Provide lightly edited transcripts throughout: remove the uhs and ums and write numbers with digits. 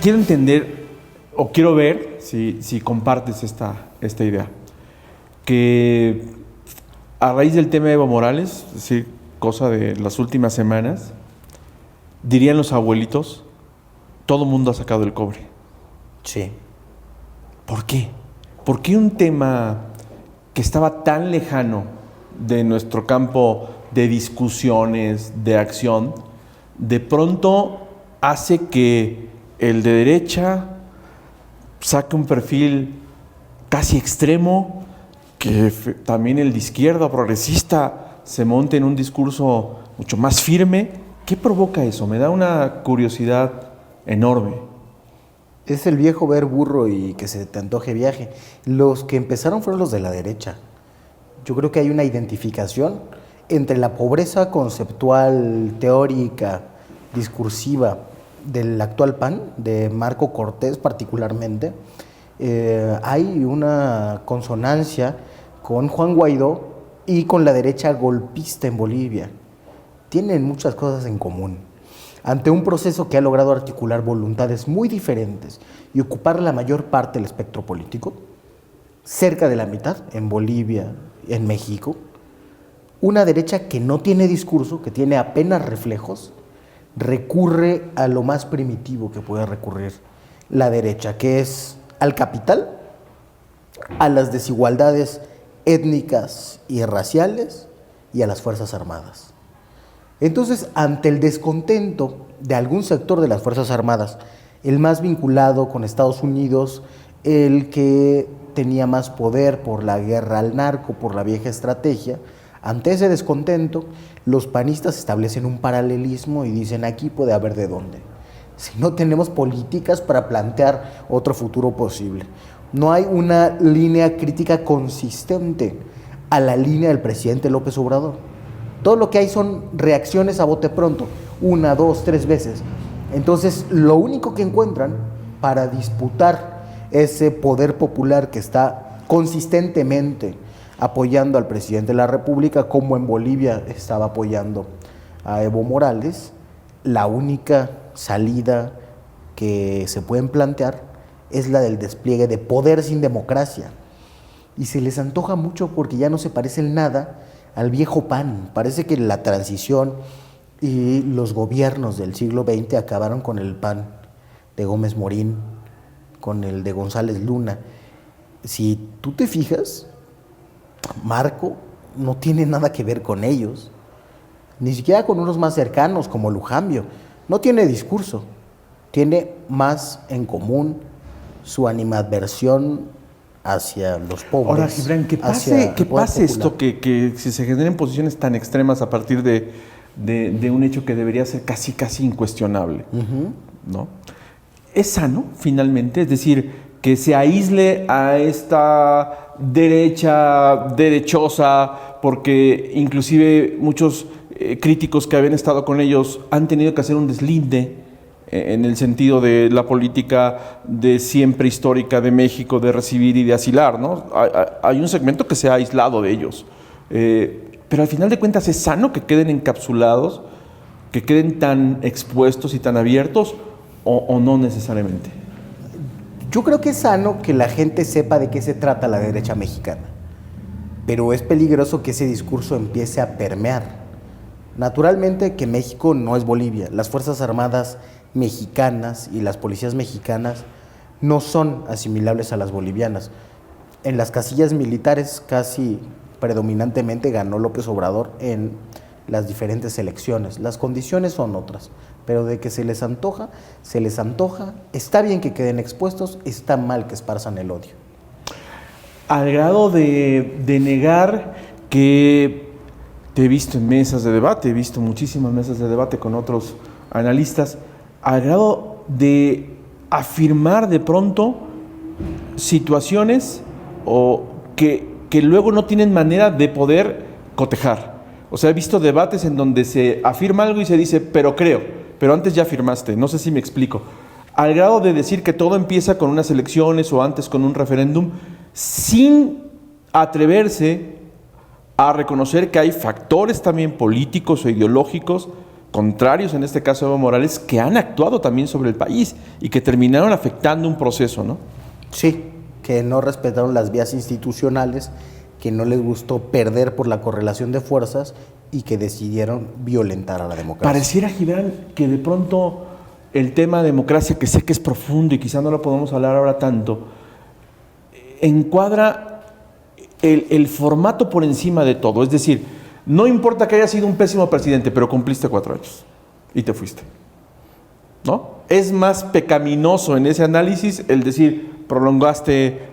quiero entender o quiero ver si compartes esta idea. Que a raíz del tema de Evo Morales, es decir, cosa de las últimas semanas, dirían los abuelitos, todo mundo ha sacado el cobre. Sí. ¿Por qué? ¿Por qué un tema que estaba tan lejano de nuestro campo de discusiones, de acción, de pronto hace que el de derecha saque un perfil casi extremo, que también el de izquierda progresista se monte en un discurso mucho más firme? ¿Qué provoca eso? Me da una curiosidad enorme. Es el viejo ver burro y que se te antoje viaje. Los que empezaron fueron los de la derecha. Yo creo que hay una identificación entre la pobreza conceptual, teórica, discursiva del actual PAN, de Marco Cortés particularmente. Hay una consonancia con Juan Guaidó y con la derecha golpista en Bolivia. Tienen muchas cosas en común. Ante un proceso que ha logrado articular voluntades muy diferentes y ocupar la mayor parte del espectro político, cerca de la mitad, en Bolivia, en México, una derecha que no tiene discurso, que tiene apenas reflejos, recurre a lo más primitivo que puede recurrir la derecha, que es al capital, a las desigualdades étnicas y raciales y a las Fuerzas Armadas. Entonces, ante el descontento de algún sector de las Fuerzas Armadas, el más vinculado con Estados Unidos, el que tenía más poder por la guerra al narco, por la vieja estrategia, ante ese descontento, los panistas establecen un paralelismo y dicen, aquí puede haber de dónde. Si no tenemos políticas para plantear otro futuro posible. No hay una línea crítica consistente a la línea del presidente López Obrador. Todo lo que hay son reacciones a bote pronto, 1, 2, 3 veces. Entonces, lo único que encuentran para disputar ese poder popular que está consistentemente apoyando al presidente de la República, como en Bolivia estaba apoyando a Evo Morales, la única salida que se pueden plantear es la del despliegue de poder sin democracia. Y se les antoja mucho porque ya no se parece en nada al viejo PAN. Parece que la transición y los gobiernos del siglo XX acabaron con el PAN de Gómez Morín, con el de González Luna. Si tú te fijas, Marco no tiene nada que ver con ellos, ni siquiera con unos más cercanos como Lujambio. No tiene discurso, tiene más en común su animadversión hacia los pobres. Ahora, Gibran, que pase esto, que se generen posiciones tan extremas a partir de un hecho que debería ser casi incuestionable, ¿no? ¿Es sano, finalmente? Es decir, que se aísle a esta derechosa, porque inclusive muchos críticos que habían estado con ellos han tenido que hacer un deslinde en el sentido de la política de siempre histórica de México, de recibir y de asilar, ¿no? Hay un segmento que se ha aislado de ellos. Pero al final de cuentas, ¿es sano que queden encapsulados, que queden tan expuestos y tan abiertos, o no necesariamente? Yo creo que es sano que la gente sepa de qué se trata la derecha mexicana, pero es peligroso que ese discurso empiece a permear. Naturalmente que México no es Bolivia. Las Fuerzas Armadas mexicanas y las policías mexicanas no son asimilables a las bolivianas. En las casillas militares casi predominantemente ganó López Obrador en las diferentes elecciones. Las condiciones son otras, pero de que se les antoja, se les antoja. Está bien que queden expuestos, está mal que esparzan el odio. Al grado de negar que te he visto en mesas de debate, he visto muchísimas mesas de debate con otros analistas, al grado de afirmar de pronto situaciones o que luego no tienen manera de poder cotejar. O sea, he visto debates en donde se afirma algo y se dice, pero creo, pero antes ya afirmaste, no sé si me explico. Al grado de decir que todo empieza con unas elecciones o antes con un referéndum, sin atreverse a reconocer que hay factores también políticos o ideológicos contrarios, en este caso Evo Morales, que han actuado también sobre el país y que terminaron afectando un proceso, ¿no? Sí, que no respetaron las vías institucionales, que no les gustó perder por la correlación de fuerzas y que decidieron violentar a la democracia. Pareciera, Gibran, que de pronto el tema democracia, que sé que es profundo y quizá no lo podemos hablar ahora tanto, encuadra el formato por encima de todo. Es decir, no importa que haya sido un pésimo presidente, pero cumpliste 4 años y te fuiste, ¿no? Es más pecaminoso en ese análisis el decir, prolongaste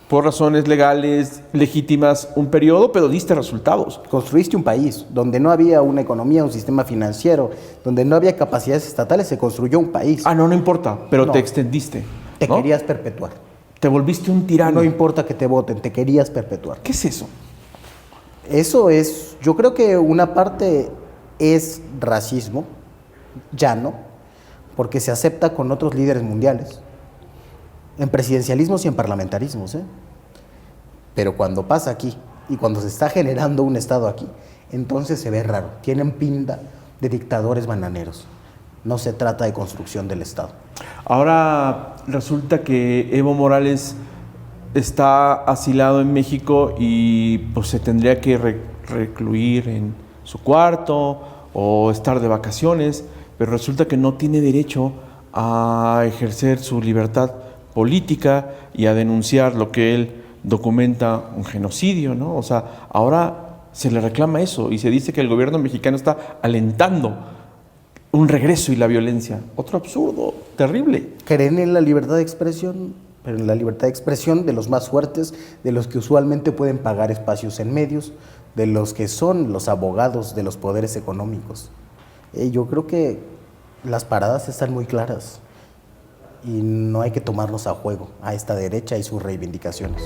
por razones legales, legítimas, un periodo, pero diste resultados. Construiste un país donde no había una economía, un sistema financiero, donde no había capacidades estatales, se construyó un país. Ah, no importa, pero No. te extendiste. Te ¿no? querías perpetuar. Te volviste un tirano. No importa que te voten, te querías perpetuar. ¿Qué es eso? Eso es, yo creo que una parte es racismo, llano, porque se acepta con otros líderes mundiales, en presidencialismos y en parlamentarismos, ¿eh? Pero cuando pasa aquí y cuando se está generando un Estado aquí, entonces se ve raro. Tienen pinta de dictadores bananeros. No se trata de construcción del Estado. Ahora resulta que Evo Morales está asilado en México y pues se tendría que recluir en su cuarto o estar de vacaciones, pero resulta que no tiene derecho a ejercer su libertad política y a denunciar lo que él documenta, un genocidio, ¿no? O sea, ahora se le reclama eso y se dice que el gobierno mexicano está alentando un regreso y la violencia. Otro absurdo, terrible. Creen en la libertad de expresión, pero en la libertad de expresión de los más fuertes, de los que usualmente pueden pagar espacios en medios, de los que son los abogados de los poderes económicos. Yo creo que las paradas están muy claras y no hay que tomarlos a juego a esta derecha y sus reivindicaciones.